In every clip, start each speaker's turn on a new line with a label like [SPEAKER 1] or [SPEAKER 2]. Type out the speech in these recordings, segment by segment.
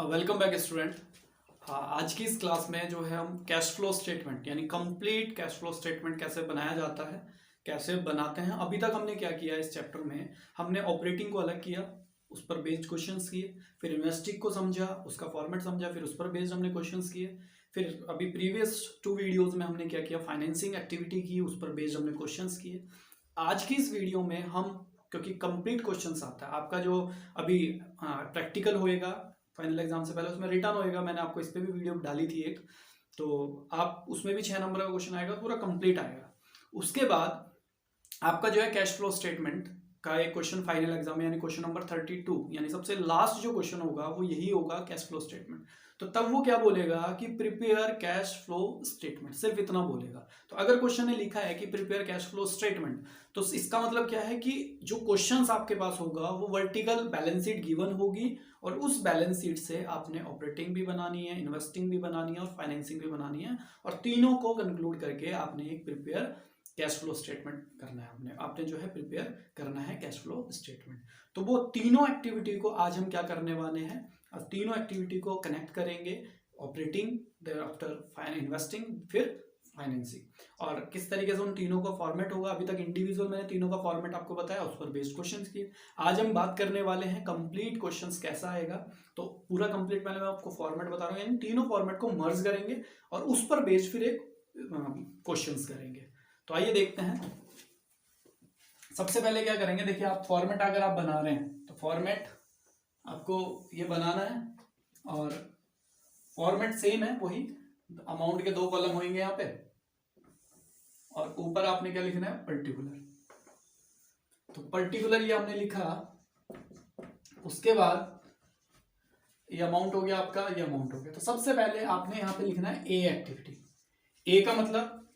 [SPEAKER 1] Welcome back student. आज की इस क्लास में जो है हम कैश फ्लो स्टेटमेंट यानी कंप्लीट कैश फ्लो स्टेटमेंट कैसे बनाया जाता है, कैसे बनाते हैं। अभी तक हमने क्या किया इस चैप्टर में, हमने ऑपरेटिंग को अलग किया, उस पर बेस्ड क्वेश्चंस किए, फिर इन्वेस्टिंग को समझा, उसका फॉर्मेट समझा, फिर उस पर बेस्ड हमने क्वेश्चंस किए। फिर अभी प्रीवियस 2 वीडियोज में हमने क्या किया, फाइनेंसिंग एक्टिविटी की, उस पर बेस्ड हमने क्वेश्चंस किए। आज की इस वीडियो में हम, क्योंकि कंप्लीट क्वेश्चंस आता है आपका, जो अभी प्रैक्टिकल होएगा फाइनल एग्जाम से पहले, उसमें रिटर्न होएगा। मैंने आपको इस पर भी वीडियो डाली थी एक, तो आप उसमें भी 6 नंबर का क्वेश्चन आएगा, पूरा कंप्लीट आएगा। उसके बाद आपका जो है कैश फ्लो स्टेटमेंट का एक क्वेश्चन फाइनल एग्जाम में, यानी क्वेश्चन नंबर 32, यानी सबसे लास्ट जो क्वेश्चन होगा वो यही होगा, कैश फ्लो स्टेटमेंट। तो तब वो क्या बोलेगा कि प्रिपेयर कैश फ्लो स्टेटमेंट, सिर्फ इतना बोलेगा। तो अगर क्वेश्चन ने लिखा है कि प्रिपेयर कैश फ्लो स्टेटमेंट, तो इसका मतलब क्या है कि जो क्वेश्चंस आपके पास होगा वो वर्टिकल बैलेंस शीट गिवन होगी, और उस बैलेंस शीट से आपने ऑपरेटिंग भी बनानी है, इन्वेस्टिंग भी बनानी है और फाइनेंसिंग भी बनानी है, और तीनों को कंक्लूड करके आपने एक प्रिपेयर कैश फ्लो स्टेटमेंट करना है। आपने जो है प्रिपेयर करना है कैश फ्लो स्टेटमेंट। तो वो तीनों एक्टिविटी को आज हम क्या करने वाले हैं, और तीनों एक्टिविटी को कनेक्ट करेंगे, ऑपरेटिंग, देयर आफ्टर इन्वेस्टिंग, फिर फाइनेंसिंग, और किस तरीके से उन तीनों का फॉर्मेट होगा। अभी तक इंडिविजुअल मैंने तीनों का फॉर्मेट आपको बताया, उस पर बेस्ड क्वेश्चंस किए। आज हम बात करने वाले हैं कंप्लीट क्वेश्चंस कैसा आएगा। तो पूरा कंप्लीट पहले मैं आपको फॉर्मेट बता रहा हूँ, यानी तीनों फॉर्मेट को मर्ज करेंगे और उस पर बेस्ड फिर एक क्वेश्चंस करेंगे। तो आइए देखते हैं। सबसे पहले क्या करेंगे, देखिए आप फॉर्मेट अगर आप बना रहे हैं तो फॉर्मेट आपको ये बनाना है, और फॉर्मेट सेम है वही, अमाउंट के 2 कॉलम होंगे यहाँ पे, और ऊपर आपने क्या लिखना है, पर्टिकुलर। तो पर्टिकुलर ये हमने लिखा, उसके बाद ये अमाउंट हो गया आपका, ये अमाउंट हो गया। तो सबसे पहले आपने यहाँ पे लिखना है ए एक्टिविटी। ए का मतलब,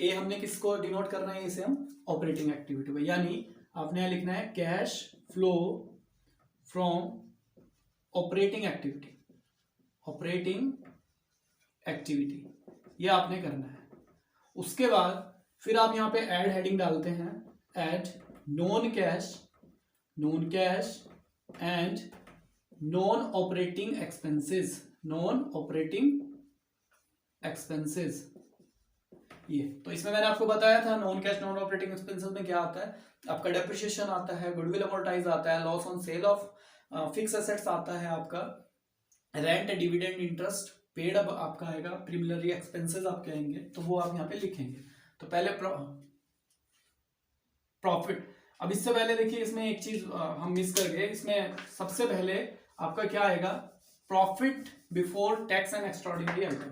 [SPEAKER 1] ए हमने किसको डिनोट करना है, इसे हम ऑपरेटिंग एक्टिविटी को, यानी आपने यहाँ लिखना है cash flow from operating activity, operating activity, ये आपने करना है। उसके बाद फिर आप यहाँ पे ऐड हेडिंग डालते हैं, add non cash and non operating expenses, non operating expenses. ये तो इसमें मैंने आपको बताया था non cash non operating expenses में क्या आता है, आपका डेप्रिसिएशन आता है, गुडविल अमोर्टाइज आता है, loss on sale of fix assets आता है, आपका रेंट, डिविडेंड, इंटरेस्ट पेड अब आपका आएगा, प्रीलिमिनरी एक्सपेंसेस आपके आएंगे, तो वो आप यहाँ पे लिखेंगे। तो पहले प्रॉफिट। अब इससे पहले देखिए, इसमें एक चीज हम मिस कर गए, इसमें सबसे पहले आपका क्या आएगा, profit before tax and extraordinary item.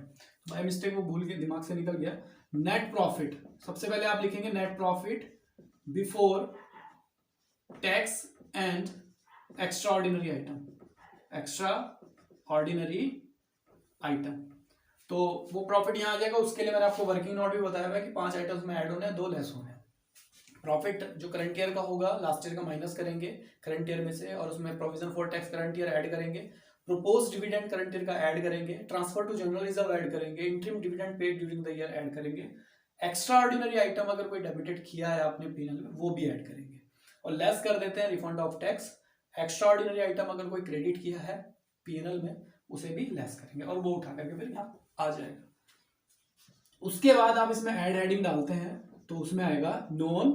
[SPEAKER 1] By mistake वो भूल के दिमाग से निकल गया। नेट प्रॉफिट, सबसे पहले आप लिखेंगे net profit before tax and extraordinary item, extra ordinary item. तो वो प्रॉफिट यहां आ जाएगा। उसके लिए मैंने आपको वर्किंग नोट भी बताया हुआ है कि 5 आइटम्स में ऐड होने हैं, 2 लेस होने हैं। प्रॉफिट जो करंट ईयर का होगा, लास्ट ईयर का माइनस करेंगे करंट ईयर में से, और उसमें provision for tax current year add करेंगे, प्रोपोज डिविडेंड करंट ईयर का ऐड करेंगे, transfer to general reserve add करेंगे, interim dividend paid during the year add करेंगे, एक्स्ट्रा ऑर्डिनरी आइटम अगर कोई डेबिटेड किया है आपने पीएनएल में वो भी ऐड करेंगे, और लेस कर देते हैं refund of tax. Extra ordinary item अगर कोई क्रेडिट किया है पीएनएल में उसे भी लेस करेंगे, और वो उठा करके फिर यहाँ आ जाएगा। उसके बाद आप इसमें ऐड हेडिंग डालते हैं, तो उसमें आएगा non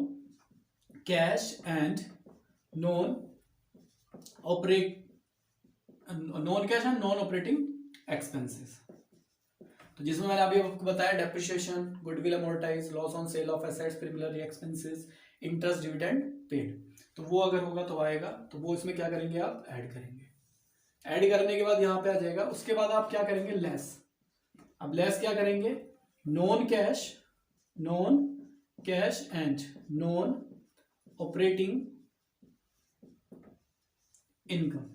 [SPEAKER 1] cash and non cash and non operating expenses. तो जिसमें मैंने अभी आपको बताया depreciation, goodwill amortise, loss on sale of assets, preliminary expenses, interest, dividend paid. तो वो अगर होगा तो आएगा, तो वो इसमें क्या करेंगे, आप ऐड करेंगे। ऐड करने के बाद यहाँ पे आ जाएगा। उसके बाद आप क्या करेंगे, लेस। अब लेस क्या करेंगे, non cash and non operating income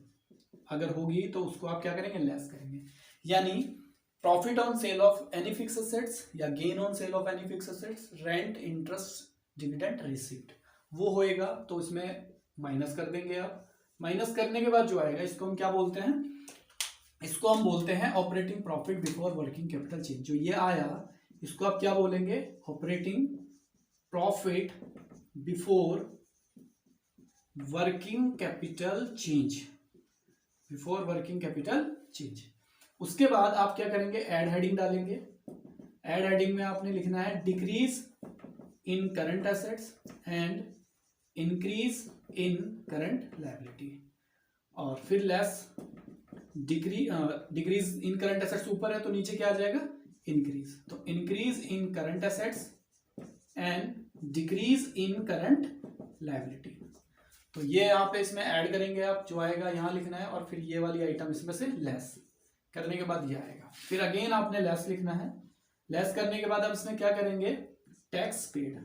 [SPEAKER 1] अगर होगी तो उसको आप क्या करेंगे, लेस करेंगे। यानी profit on sale of any fix assets या gain on sale of any fix assets, rent, interest, dividend received, वो होएगा तो इसमें माइनस कर देंगे आप। माइनस करने के बाद जो आएगा इसको हम क्या बोलते हैं, इसको हम बोलते हैं operating profit before working capital change. जो ये आया इसको आप क्या बोलेंगे, operating profit before working capital change, before working capital change. उसके बाद आप क्या करेंगे, ऐड हेडिंग डालेंगे। ऐड हेडिंग में आपने लिखना है decrease in current assets and increase in current liability, और फिर less decrease in current assets ऊपर है तो नीचे क्या आ जाएगा, इंक्रीज। तो increase in current assets and decrease in current liability. तो ये यहाँ पे इसमें ऐड करेंगे आप, जो आएगा यहाँ लिखना है, और फिर ये वाली आइटम इसमें से लेस करने के बाद ये आएगा। फिर अगेन आपने लेस लिखना है। लेस करने के बाद आप इसमें क्या करेंगे, टैक्स पेड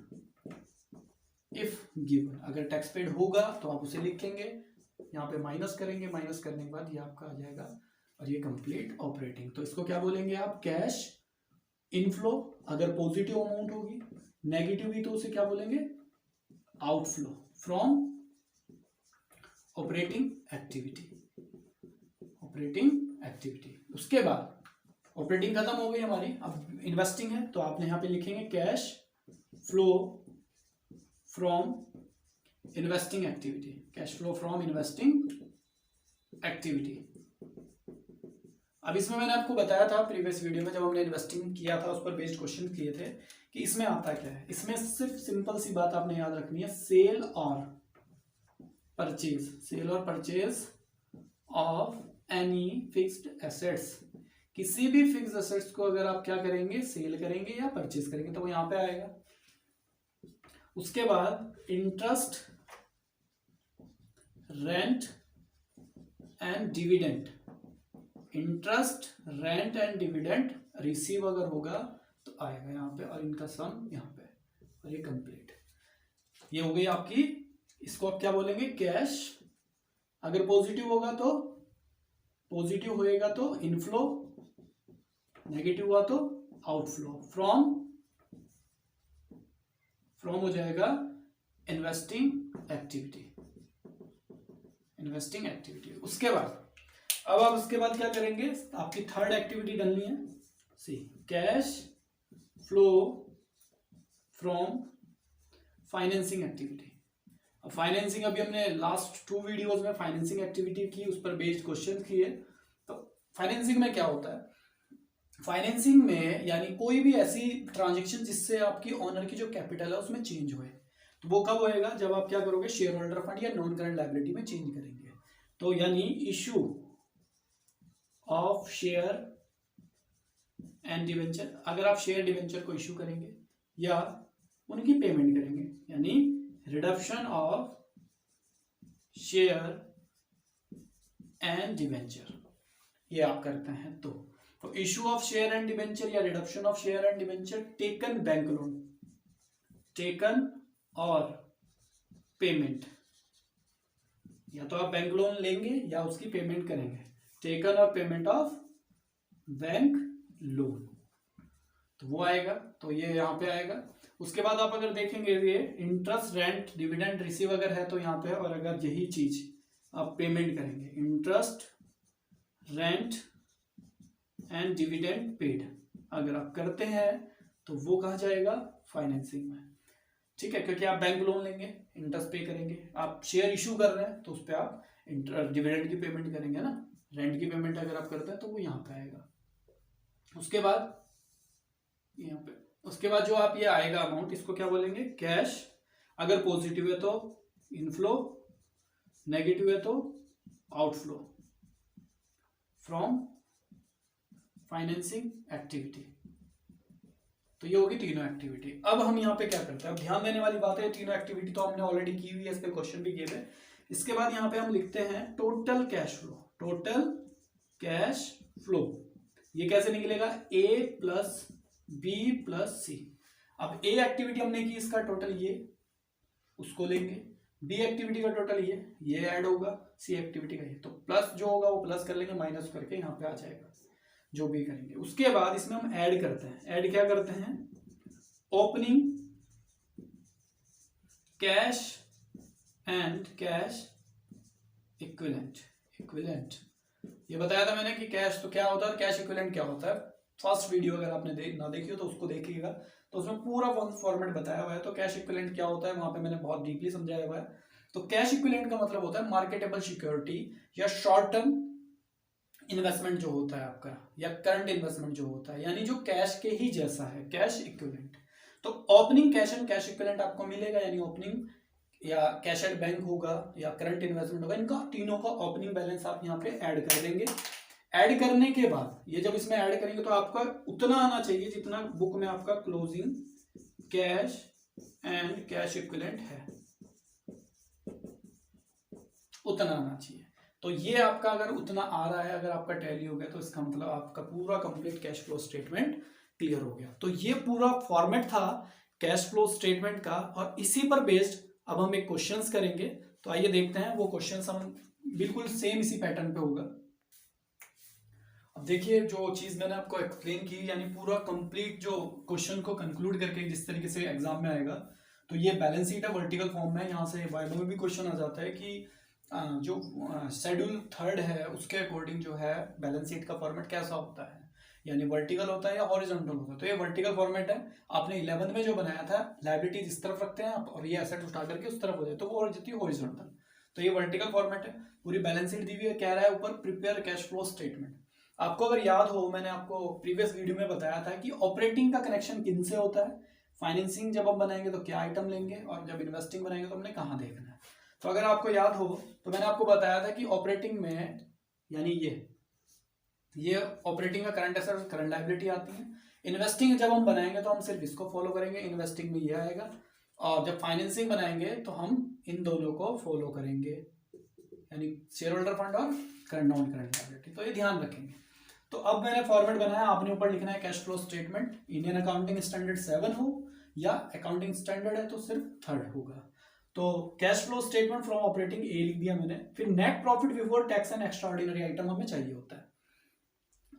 [SPEAKER 1] इफ गिवन। अगर टैक्स पेड होगा तो आप उसे लिखेंगे, यहाँ पे माइनस करेंगे, माइनस करने के बाद ये आपका आ जाएगा, और ये कंप्लीट ऑपरेटिंग। तो इसको क्या बोलेंगे आप, कैश इनफ्लो अगर पॉजिटिव अमाउंट होगी, नेगेटिव भी तो उसे क्या बोलेंगे, outflow from operating activity. Operating activity. उसके बाद ऑपरेटिंग खत्म हो गई हमारी, अब इन्वेस्टिंग है, तो आपने यहाँ पे लिखेंगे cash flow from investing activity. Cash flow from investing activity. अब इसमें मैंने आपको बताया था प्रीवियस वीडियो में, जब हमने इन्वेस्टिंग किया था उस पर बेस्ड क्वेश्चन किए थे, कि इसमें आता क्या है। इसमें सिर्फ सिंपल सी बात आपने याद रखनी है, सेल और परचेज, सेल और purchase of any fixed assets. किसी भी फिक्स्ड एसेट्स को अगर आप क्या करेंगे, सेल करेंगे या परचेज करेंगे, तो वो यहां पे आएगा। उसके बाद interest, rent and dividend. Interest, rent and dividend receive अगर होगा तो आएगा यहाँ पे, और इनका सम यहाँ पे, और ये कंप्लीट। ये हो गई आपकी, इसको आप क्या बोलेंगे, कैश। अगर पॉजिटिव होगा तो पॉजिटिव होएगा तो इनफ्लो, नेगेटिव हुआ तो आउटफ्लो। फ्रॉम हो जाएगा इन्वेस्टिंग एक्टिविटी, इन्वेस्टिंग एक्टिविटी। उसके बाद अब आप उसके बाद क्या करेंगे, आपकी थर्ड एक्टिविटी डालनी है, C cash flow from financing activity. अब फाइनेंसिंग अभी हमने लास्ट 2 वीडियोस में फाइनेंसिंग एक्टिविटी की, उस पर बेस्ड क्वेश्चन किए। तो फाइनेंसिंग में क्या होता है, फाइनेंसिंग में यानी कोई भी ऐसी ट्रांजेक्शन जिससे आपकी ओनर की जो कैपिटल है उसमें चेंज हुए, तो वो कब होएगा, जब आप क्या करोगे, शेयर होल्डर फंड या नॉन करंट लायबिलिटी में चेंज करेंगे। तो यानी issue of share and debenture, अगर आप शेयर डिवेंचर को इशू करेंगे या उनकी पेमेंट करेंगे, यानी reduction of share and debenture, ये आप करते हैं। तो issue of share and debenture या reduction of share and debenture taken bank loan, taken और पेमेंट, या तो आप बैंक लोन लेंगे या उसकी पेमेंट करेंगे, टेकन और पेमेंट ऑफ बैंक लोन, तो वो आएगा। तो ये यहां पे आएगा। उसके बाद आप अगर देखेंगे ये इंटरेस्ट, रेंट, डिविडेंड रिसीव अगर है तो यहाँ पे, और अगर यही चीज आप पेमेंट करेंगे, interest, rent and dividend paid अगर आप करते हैं तो वो कहा जाएगा फाइनेंसिंग में, ठीक है। क्योंकि आप बैंक लोन लेंगे, इंटरेस्ट पे करेंगे, आप शेयर इशू कर रहे हैं तो उस पर आप डिविडेंड की पेमेंट करेंगे ना, रेंट की पेमेंट अगर आप करते हैं तो वो यहाँ पे आएगा। उसके बाद यहाँ पे, उसके बाद जो आप ये आएगा अमाउंट, इसको क्या बोलेंगे, कैश। अगर पॉजिटिव है तो इनफ्लो, नेगेटिव है तो आउटफ्लो फ्रॉम फाइनेंसिंग एक्टिविटी। तो ये होगी तीनों एक्टिविटी। अब हम यहाँ पे क्या करते हैं, अब ध्यान देने वाली बात है, तीनों एक्टिविटी तो हमने ऑलरेडी की हुई है, इस पे क्वेश्चन भी किए थे। इसके बाद यहाँ पे हम लिखते हैं total cash flow, total cash flow. ये कैसे निकलेगा, ए प्लस बी प्लस सी। अब ए एक्टिविटी हमने की, इसका टोटल ये, उसको लेंगे, बी एक्टिविटी का टोटल ये ऐड होगा, सी एक्टिविटी का ये, तो प्लस जो होगा वो प्लस कर लेंगे, माइनस करके यहाँ पे आ जाएगा जो भी करेंगे। उसके बाद इसमें हम ऐड करते हैं, ऐड क्या करते हैं, opening cash and cash equivalent. ये बताया था मैंने कि कैश तो क्या होता है, कैश इक्विवेलेंट क्या होता है। फर्स्ट वीडियो अगर आपने ना देखी हो तो उसको देखिएगा, तो उसमें पूरा फॉर्मेट बताया हुआ है। तो कैश इक्विवेलेंट क्या होता है वहां पे मैंने बहुत डीपली समझाया हुआ है। तो कैश इक्विवेलेंट का मतलब होता है मार्केटेबल सिक्योरिटी या शॉर्ट टर्म इन्वेस्टमेंट जो होता है आपका या करंट इन्वेस्टमेंट जो होता है, यानी जो कैश के ही जैसा है, कैश इक्विवेलेंट। तो opening cash and cash equivalent आपको मिलेगा, यानी ओपनिंग या कैश एट बैंक होगा या करंट इन्वेस्टमेंट होगा, इनका तीनों का ओपनिंग बैलेंस आप यहाँ पे ऐड कर देंगे। ऐड करने के बाद ये जब इसमें ऐड करेंगे तो आपका उतना आना चाहिए जितना बुक में आपका closing cash and cash equivalent है, उतना आना चाहिए। तो ये आपका अगर उतना आ रहा है, अगर आपका टैली हो गया, तो इसका मतलब आपका पूरा complete cash flow statement clear हो गया। तो ये पूरा फॉर्मेट था कैश फ्लो स्टेटमेंट का, और इसी पर बेस्ड अब हम एक क्वेश्चंस करेंगे। तो आइए देखते हैं वो क्वेश्चंस, हम बिल्कुल सेम इसी पैटर्न पे होगा। अब देखिए जो चीज मैंने आपको एक्सप्लेन की, यानी पूरा कंप्लीट जो क्वेश्चन को कंक्लूड करके जिस तरीके से एग्जाम में आएगा, तो ये बैलेंस शीट है वर्टिकल फॉर्म में। यहाँ से वाइवा में भी क्वेश्चन आ जाता है कि जो शेड्यूल 3 है उसके अकॉर्डिंग जो है बैलेंस शीट का फॉर्मेट कैसा होता है, यानी वर्टिकल होता है या हॉरिजॉन्टल होता है। तो ये वर्टिकल फॉर्मेट है। आपने 11th में जो बनाया था, लायबिलिटीज इस तरफ रखते हैं आप और ये एसेट उठा करके उस तरफ हो जाए, तो वो हो जाती है हॉरिजॉन्टल। तो ये वर्टिकल फॉर्मेट है। पूरी बैलेंस शीट दी हुई है, कह रहा है ऊपर प्रिपेयर कैश फ्लो स्टेटमेंट। आपको अगर याद हो, मैंने आपको प्रीवियस वीडियो में बताया था कि ऑपरेटिंग का कनेक्शन किन से होता है, फाइनेंसिंग जब हम बनाएंगे तो क्या आइटम लेंगे, और जब इन्वेस्टिंग बनाएंगे तो हमने कहाँ देखना है। तो अगर आपको याद हो तो मैंने आपको बताया था कि ऑपरेटिंग में, यानी ये ऑपरेटिंग का करंट एसेट करंट लायबिलिटी आती है। इन्वेस्टिंग जब हम बनाएंगे तो हम सिर्फ इसको फॉलो करेंगे, इन्वेस्टिंग में ये आएगा। और जब फाइनेंसिंग बनाएंगे तो हम इन दोनों को फॉलो करेंगे, यानी शेयर होल्डर फंड और करंट नॉन करंट लायबिलिटी। तो ये ध्यान रखेंगे। तो अब मैंने फॉर्मेट बनाया, आपने ऊपर लिखना है cash flow statement. Indian accounting standard 7 हो या अकाउंटिंग स्टैंडर्ड है तो सिर्फ 3rd होगा। तो cash flow statement from operating A लिख दिया मैंने। फिर net profit before tax and extra ordinary item हमें चाहिए होता है।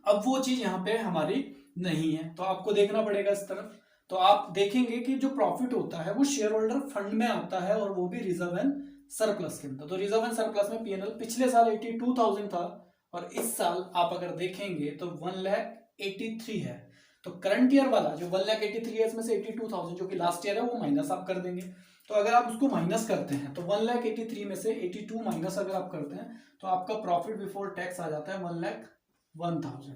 [SPEAKER 1] अब वो चीज यहाँ पे हमारी नहीं है, तो आपको देखना पड़ेगा इस तरफ। तो आप देखेंगे कि जो प्रॉफिट होता है वो शेयर होल्डर फंड में आता है, और वो भी रिजर्व एंड सरप्लस के अंदर। तो रिजर्व एंड सरप्लस में पीएनएल पिछले साल 82,000 था, और इस साल आप अगर देखेंगे तो 1,83,000 है। तो करंट ईयर वाला जो 1,83,000 है, इसमें से 82,000 जो कि लास्ट ईयर है वो माइनस आप कर देंगे। तो अगर आप उसको माइनस करते हैं तो 1,83,000 में से 82 माइनस अगर आप करते हैं तो आपका प्रॉफिट बिफोर टैक्स आ जाता है 1,01,000।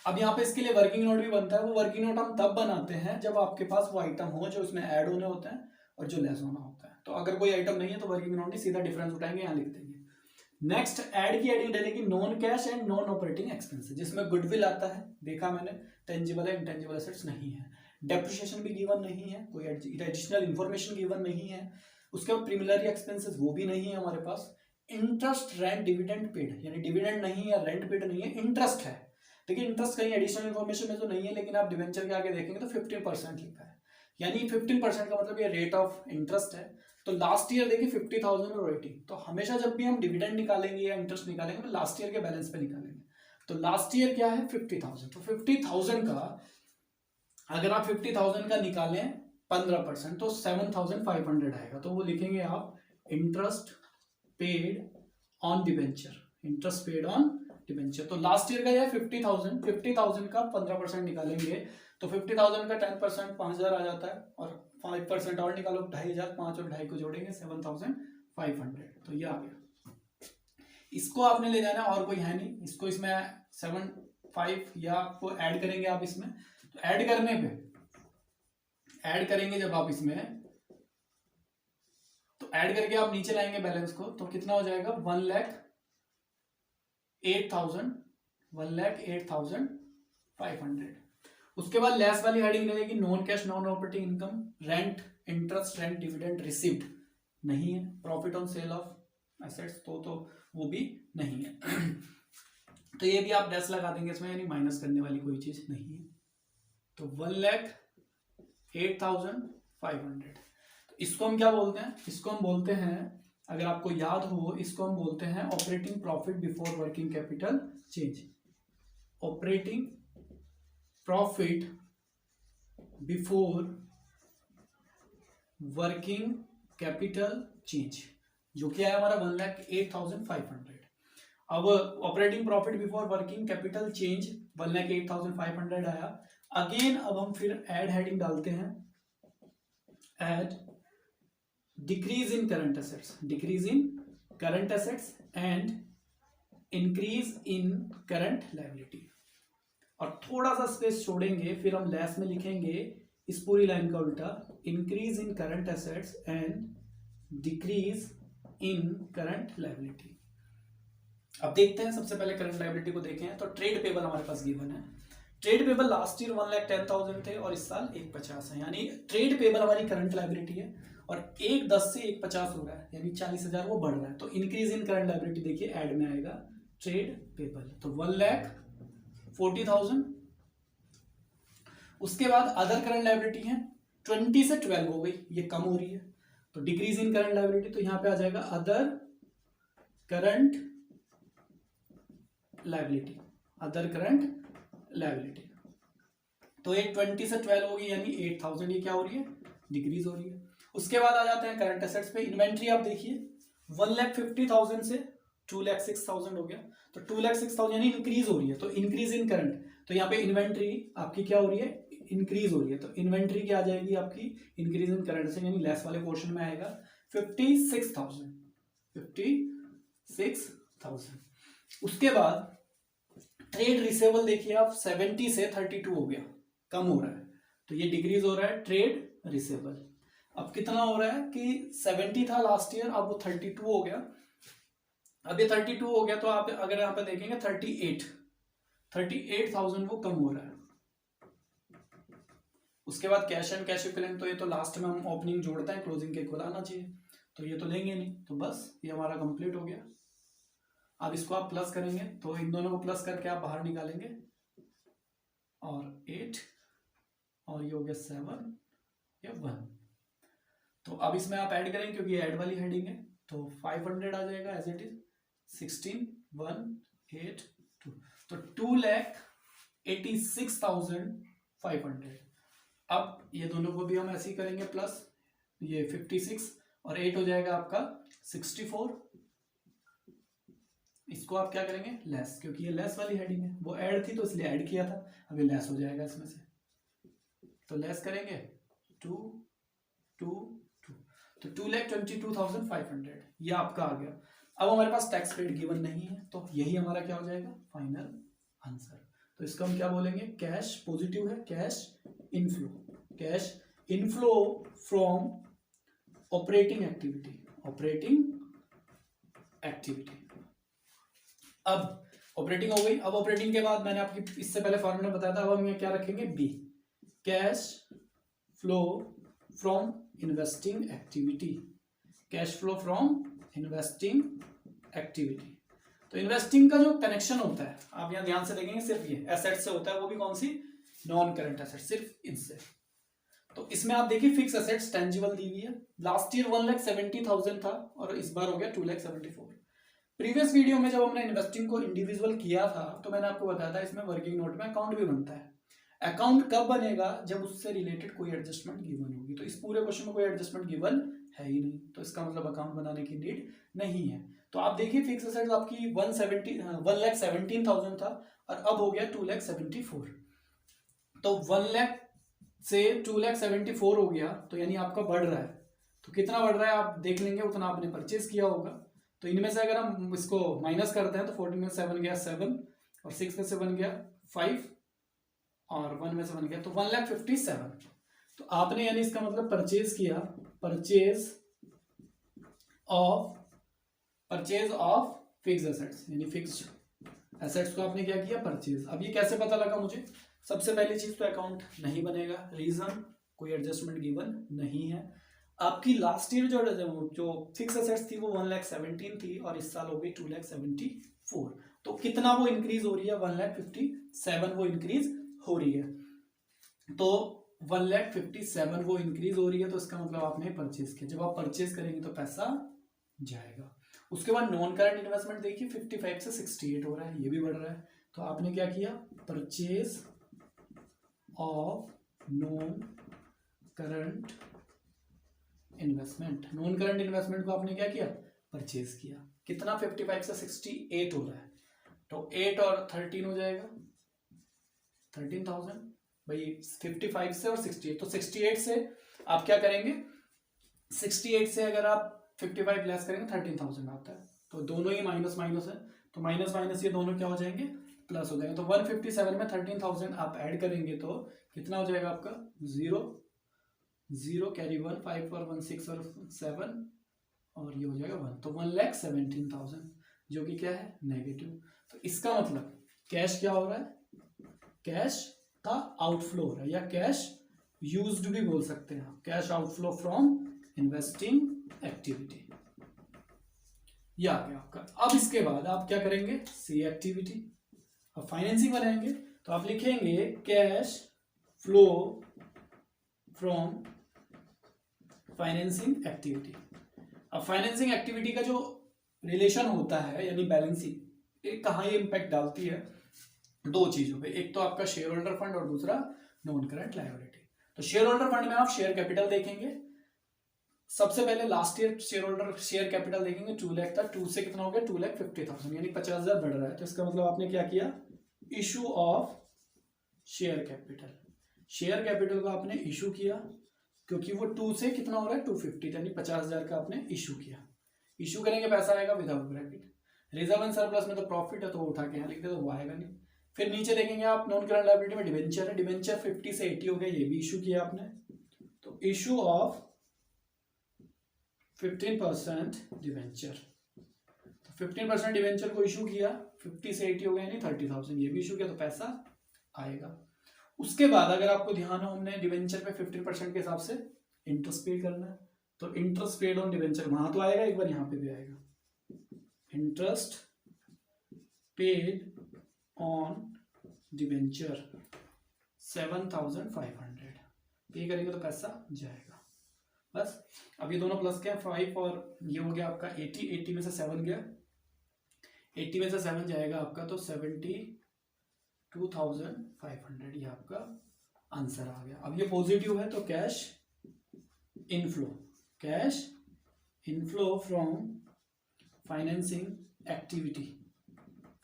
[SPEAKER 1] अब यहाँ पे इसके लिए वर्किंग नोट भी बनता है। वो वर्किंग नोट हम तब बनाते हैं जब आपके पास वो आइटम हो जो इसमें ऐड होने होते हैं और जो लेस होना होता है। तो अगर कोई आइटम नहीं है तो वर्किंग नोट नहीं, सीधा डिफरेंस उठाएंगे, यहाँ लिख देंगे। नेक्स्ट ऐड की हेडिंग डलेगी non cash and non operating expenses, जिसमें गुडविल आता है, देखा मैंने, टेंजिबल है, इंटेंजिबल एसेट्स नहीं है, डेप्रिसिएशन भी गिवन नहीं है, कोई एडिशनल इंफॉर्मेशन गिवन नहीं है। उसके बाद प्रीमिलरी एक्सपेंसेस वो भी नहीं है हमारे पास। इंटरेस्ट, रेंट, डिविडेंड पेड, यानी डिविडेंड नहीं है, रेंट पेड नहीं है, इंटरेस्ट है। देखिए इंटरेस्ट कहीं एडिशनल इन्फॉर्मेशन में तो नहीं है, लेकिन आप डिवेंचर के आगे देखेंगे तो 15% लिखा है, यानी 15% का मतलब ये रेट ऑफ इंटरेस्ट है। तो लास्ट ईयर देखिए 50,000 और 80। तो हमेशा जब भी हम डिविडेंड निकालेंगे या इंटरेस्ट निकालेंगे तो लास्ट ईयर के बैलेंस पे निकालेंगे। तो लास्ट ईयर क्या है 50,000। तो 50,000 का अगर आप 50,000 का निकालें 15% तो 7,500 आएगा। तो वो लिखेंगे आप interest paid on debenture, interest paid on debenture. तो लास्ट ईयर का यह 50,000 का 15% निकालेंगे तो 50,000 का 10% 5,000 आ जाता है, और 5% और निकालो 2,500, 5 और 2.5 को जोड़ेंगे 7,500। तो ये आ गया। इसको आपने ले जाना, और कोई है नहीं। इसको इसमें 7,500 या आपको ऐड करेंगे आप इसमें। तो ऐड करने पे ऐड करेंगे जब आप इसमें, तो ऐड करके आप नीचे लाएंगे बैलेंस को, तो कितना हो जाएगा 1,08,500। उसके बाद लेस वाली हेडिंग रहेगी non cash non operating income, rent, interest, rent, dividend received नहीं है, profit on sale of assets तो वो भी नहीं है। तो ये भी आप डैश लगा देंगे इसमें, यानी माइनस करने वाली कोई चीज नहीं है। तो 1,08,500। तो इसको हम क्या बोलते हैं, इसको हम बोलते हैं, अगर आपको याद हो, इसको हम बोलते हैं operating profit before working capital change. Operating profit before working capital change, जो क्या है हमारा 1,08,500। अब operating profit before working capital change 1,08,500 आया। अगेन अब हम फिर ऐड हेडिंग डालते हैं, add decrease in current assets, decrease in current assets and increase in current liability, और थोड़ा सा स्पेस छोड़ेंगे, फिर हम लेस में लिखेंगे इस पूरी लाइन का उल्टा, increase in current assets and decrease in current liability. अब देखते हैं, सबसे पहले करंट लायबिलिटी को देखें तो ट्रेड पेबल हमारे पास गिवन है। ट्रेड पेबल लास्ट ईयर 1,10,000 थे और इस साल 1,50 है, यानी ट्रेड पेबल हमारी करंट लायबिलिटी है और 1,10 से 1,50 हो रहा है, यानी 40,000 वो बढ़ रहा है। तो इंक्रीज इन करंट लायबिलिटी देखिए ऐड में आएगा ट्रेड पेबल, तो 1,40,000। उसके बाद अदर करंट लायबिलिटी है 20 से 12 हो गई, ये कम हो रही है, तो डिक्रीज इन करंट लायबिलिटी, तो यहां पे आ जाएगा other current liability, other current liability. तो ये 20 से 12 होगी, यानी 8,000 ये क्या हो रही है, डिक्रीज हो रही है। उसके बाद आ जाते हैं करंट एसेट्स पे। इन्वेंट्री आप देखिए 1,50,000 से 2,06,000 हो गया, तो 2,06,000 यानी इंक्रीज हो रही है, तो इंक्रीज इन करंट, तो यहाँ पे इन्वेंट्री आपकी क्या हो रही है, इंक्रीज हो रही है, तो इन्वेंट्री क्या आ जाएगी आपकी, इंक्रीज इन करंट से, यानी लेस वाले पोर्शन में आएगा 56,000, 56,000। उसके बाद ट्रेड रिसेबल देखिए आप 70 से 32 हो गया, कम हो रहा है, तो ये डिक्रीज हो रहा है ट्रेड रिसेबल। अब कितना हो रहा है कि 70 था लास्ट ईयर, अब वो 32 हो गया, अब ये 32 हो गया, तो आप अगर यहाँ पे देखेंगे 38,000 वो कम हो रहा है। उसके बाद कैश एंड कैश इक्विवेलेंट, तो ये तो लास्ट में हम ओपनिंग जोड़ते हैं, क्लोजिंग के इक्वल आना चाहिए, तो ये तो लेंगे नहीं, तो बस ये हमारा कंप्लीट हो गया। अब इसको आप प्लस करेंगे, तो इन दोनों को प्लस करके आप बाहर निकालेंगे, और 8 और ये हो गया 7 या 1, तो अब इसमें आप ऐड करेंगे क्योंकि ये ऐड वाली हेडिंग है, तो 500 आ जाएगा एज इट इज, 16,182, तो 2,86,500। अब ये दोनों को भी हम ऐसे ही करेंगे प्लस, ये 56 और 8 हो जाएगा आपका 64। इसको आप क्या करेंगे, लेस, क्योंकि ये लेस वाली हेडिंग है, वो ऐड थी तो इसलिए ऐड किया था, अब ये लेस हो जाएगा इसमें से, तो लेस करेंगे 2, 2, 2, तो 2,22,500 ये आपका आ गया। अब हमारे पास टैक्स पेड गिवन नहीं है, तो यही हमारा क्या हो जाएगा, फाइनल आंसर। तो इसको हम क्या बोलेंगे, कैश पॉजिटिव है, cash inflow, cash inflow from operating activity, operating activity. अब ऑपरेटिंग हो गई। अब ऑपरेटिंग के बाद मैंने आपकी इससे पहले फॉर्मूला बताया था, अब हम क्या रखेंगे, B, cash flow from investing activity, cash flow from investing activity. तो इन्वेस्टिंग का जो कनेक्शन होता है, आप यहां ध्यान से देखेंगे, सिर्फ ये एसेट से होता है, वो भी कौन सी, नॉन करंट एसेट, सिर्फ इनसे। तो इसमें आप देखिए फिक्स एसेट्स टेंजिबल दी हुई है, लास्ट ईयर 1,70,000 था और इस बार हो गया 2,74,000। प्रीवियस वीडियो में जब हमने इन्वेस्टिंग को इंडिविजुअल किया था तो मैंने आपको बताया था इसमें वर्किंग नोट में अकाउंट भी बनता है। अकाउंट कब बनेगा, जब उससे रिलेटेड कोई एडजस्टमेंट गिवन होगी, तो इस पूरे क्वेश्चन में कोई एडजस्टमेंट गिवन है ही नहीं, तो इसका मतलब अकाउंट बनाने की नीड नहीं है। तो आप देखिए फिक्स एसेट्स आपकी 1,17,000 था और अब हो गया 2,74,000, तो 1 लाख से 2,74,000 हो गया, तो यानी आपका बढ़ रहा है। तो कितना बढ़ रहा है आप देख लेंगे, उतना आपने परचेज किया होगा। तो इनमें से अगर हम इसको माइनस करते हैं तो 14 में से 7 गया 7 और 6 में से 1 गया 5 और 1 में से 1 गया, तो 1,57,000। तो आपने यानी इसका मतलब परचेज किया, परचेज ऑफ फिक्स एसेट्स, यानी फिक्स्ड एसेट्स को आपने क्या किया, परचेज। अब ये कैसे पता लगा मुझे, सबसे पहली चीज तो अकाउंट नहीं बनेगा, रीजन कोई एडजस्टमेंट गिवन नहीं है। आपकी लास्ट ईयर जो फिक्स एसेट्स थी वो 1,17,000 थी और इस साल हो गई 2,74,000, तो कितना वो इंक्रीज हो रही है, 1,57,000 वो इंक्रीज हो रही है। तो 1,57,000 वो इंक्रीज हो रही है, तो इसका मतलब आपने परचेज किया, जब आप परचेज करेंगे तो पैसा जाएगा। उसके बाद नॉन करंट इन्वेस्टमेंट देखिए 55 से 68 हो रहा है, ये भी बढ़ रहा है, तो आपने क्या किया, purchase of non current investment, non current investment को आपने क्या किया, परचेज किया। कितना, 55 से 68 हो रहा है, तो 8 और 13 हो जाएगा 13,000 भाई, 55 से और 68, तो 68 से आप क्या करेंगे, 68 से अगर आप 55 लेस करेंगे 13,000 आता है, तो दोनों ही माइनस माइनस है, तो माइनस माइनस ये दोनों क्या हो जाएंगे, प्लस हो जाएंगे। तो 157 में 13,000 आप ऐड करेंगे तो कितना हो जाएगा आपका, 0 0 कैरी 1, 5 और 1 6 और 7 और ये हो जाएगा 1, तो 1,17,000 जो कि क्या है, नेगेटिव। तो इसका मतलब कैश क्या हो रहा है, कैश का आउटफ्लो हो रहा है, या कैश यूज्ड भी बोल सकते हैं, cash outflow from investing activity. ये आ गया आपका। अब इसके बाद आप क्या करेंगे, सी एक्टिविटी। अब फाइनेंसिंग बनाएंगे तो आप लिखेंगे cash flow from financing activity. अब फाइनेंसिंग एक्टिविटी का जो रिलेशन होता है यानी बैलेंसिंग, कहाँ ये इंपैक्ट डालती है, दो चीजों पे, एक तो आपका शेयर होल्डर फंड और दूसरा नॉन करंट लायबिलिटी। तो शेयर होल्डर फंड में आप शेयर कैपिटल देखेंगे, सबसे पहले last year share holder share capital देखेंगे 2 लाख था, 2 से कितना हो गया 2,50,000 यानी 50,000 बढ़ रहा है। तो इसका मतलब आपने क्या किया, issue of share capital, share capital को आपने इशू किया, क्योंकि वो 2 से कितना हो रहा है 250 यानी 50,000 का आपने इशू किया। इशू करेंगे पैसा आएगा without bracket, reserve and surplus में तो प्रॉफिट है तो वो उठा के यहाँ लिख दे तो वो आएगा नहीं। फिर नीचे देखेंगे आप नॉन करंट लायबिलिटी में डिबेंचर है, डिबेंचर 50 से 80 हो गया, ये भी इशू किया आपने, तो इशू ऑफ 15% डिबेंचर, तो 15% डिबेंचर को इशू किया, 50 से 80 हो गया यानी 30,000, ये भी इशू किया तो पैसा आएगा। उसके बाद अगर आपको ध्यान हो, हमने डिबेंचर पे 15% के हिसाब से इंटरेस्ट पे करना है, तो इंटरेस्ट पेड ऑन डिबेंचर वहां तो आएगा, एक बार यहाँ पे भी आएगा, इंटरेस्ट पेड ऑन डिबेंचर 7,500 पे करेंगे तो पैसा जाएगा बस। अब ये दोनों प्लस के 5 और ये हो गया आपका 80, 80 में से 7 गया, 80 में से 7 जाएगा आपका तो 72,500, ये आपका आंसर आ गया। अब ये पॉजिटिव है तो cash inflow, cash inflow from financing activity,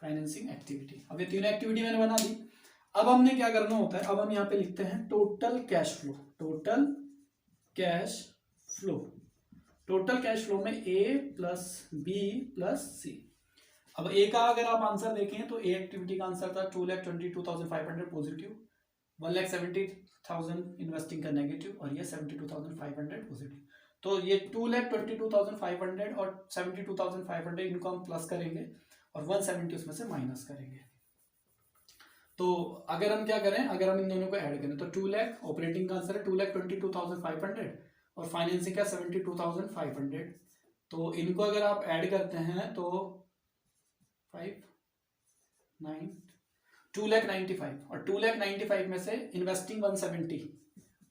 [SPEAKER 1] financing activity. अब ये तीनों एक्टिविटी मैंने बना दी। अब हमने क्या करना होता है, अब हम यहाँ पे लिखते हैं total cash flow, total cash flow, total cash flow में ए प्लस बी प्लस सी। अब ए का अगर आप आंसर देखें तो ए एक्टिविटी का आंसर था 2,22,500 पॉजिटिव, 1,70,000 इन्वेस्टिंग का नेगेटिव और ये 72,500 पॉजिटिव। तो ये 2,22,500 और 72,500 इनको हम प्लस करेंगे और 170 उसमें से माइनस करेंगे। तो अगर हम क्या करें, अगर हम इन दोनों को ऐड करें तो 2 लाख ऑपरेटिंग का आंसर है 2,22,500 और फाइनेंसिंग का 72,500, तो इनको अगर आप ऐड करते हैं तो 2,95,000 और 2,95,000 में से इन्वेस्टिंग 170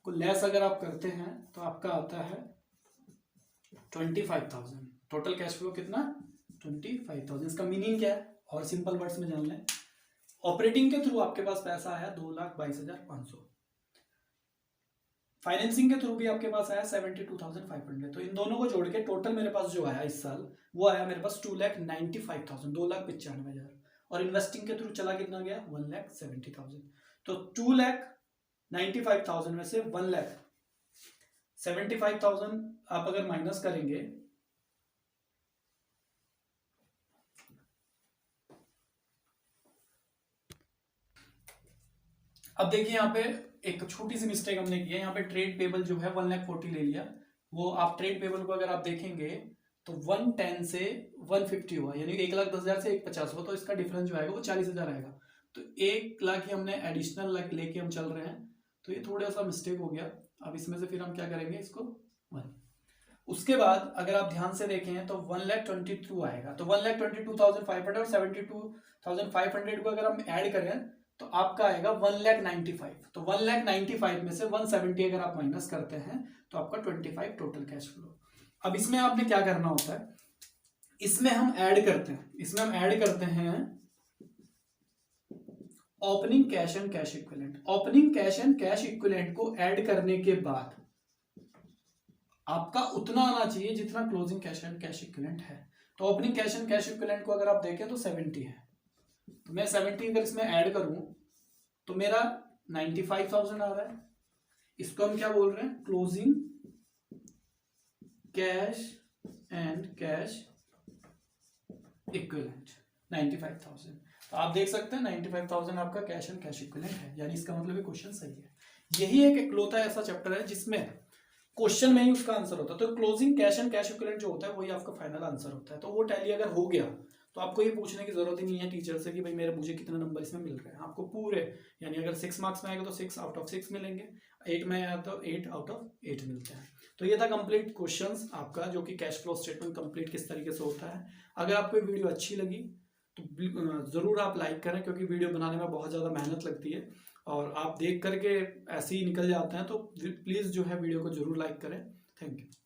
[SPEAKER 1] को लेस अगर आप करते हैं तो आपका आता है 25,000। टोटल कैश फ्लो कितना, 25,000। इसका मीनिंग क्या है और सिंपल वर्ड्स में जान लें, ऑपरेटिंग के थ्रू आपके पास पैसा आया 2,22,500, फाइनेंसिंग के थ्रू भी आपके पास आया 72,500, तो इन दोनों को जोड़ के टोटल मेरे पास जो आया इस साल वो आया मेरे पास 2,95,000, 2,95,000 और इन्वेस्टिंग के थ्रू चला कितना गया 1,70,000। तो 2,95,000 में से 1,75,000 आप अगर माइनस करेंगे, अब देखिए यहाँ पे एक छोटी सी मिस्टेक हमने की है, यहाँ पे ट्रेड पेबल जो है 1,40,000 ले लिया, वो आप ट्रेड पेबल को अगर आप देखेंगे तो 110 से 150 हुआ यानी 1,10,000 से 1,50 हुआ, तो इसका डिफरेंस जो आएगा वो 40,000 आएगा। तो 1,00,000 ही हमने एडिशनल लेके हम चल रहे हैं, तो ये थोड़ा सा मिस्टेक हो गया। अब इसमें से फिर हम क्या करेंगे इसको 1, उसके बाद अगर आप ध्यान से देखें तो 1,22,2 आएगा, तो 1,22,500 और 72,500 को अगर हम ऐड करें तो आपका आएगा 1,95,000। तो 1,95,000 में से 170 अगर आप माइनस करते हैं तो आपका 25 टोटल कैश फ्लो। अब इसमें आपने क्या करना होता है, इसमें हम ऐड करते हैं opening cash and cash equivalent. Opening cash and cash equivalent को ऐड करने के बाद आपका उतना आना चाहिए जितना closing cash and cash equivalent है। तो opening cash and cash equivalent को अगर आप देखें तो 70 है, तो मैं 70 अगर इसमें ऐड करूं तो मेरा 95,000 आ रहा है। इसको हम क्या बोल रहे हैं, closing cash and cash equivalent. 95,000। तो आप देख सकते हैं 95,000 आपका कैश एंड कैश इक्विवेलेंट है, यानी इसका मतलब ये क्वेश्चन सही है। यही एक इकलौता ऐसा चैप्टर है जिसमें क्वेश्चन में ही उसका आंसर होता है। तो closing cash and cash equivalent जो होता है वही आपका फाइनल आंसर होता है। तो वो टैली अगर हो गया तो आपको ये पूछने की जरूरत ही नहीं है टीचर से कि भाई मुझे कितने नंबर इसमें मिल रहे हैं। आपको पूरे, यानी अगर 6 मार्क्स में आएगा तो 6 आउट ऑफ 6 मिलेंगे, 8 में आया तो 8 आउट ऑफ 8 मिलते हैं। तो ये था कंप्लीट क्वेश्चंस आपका, जो कि कैश फ्लो स्टेटमेंट कंप्लीट किस तरीके से होता है। अगर आपको ये वीडियो अच्छी लगी तो ज़रूर आप लाइक करें, क्योंकि वीडियो बनाने में बहुत ज़्यादा मेहनत लगती है और आप देख करके ऐसे ही निकल जाते हैं। तो प्लीज़ जो है वीडियो को ज़रूर लाइक करें। Thank you.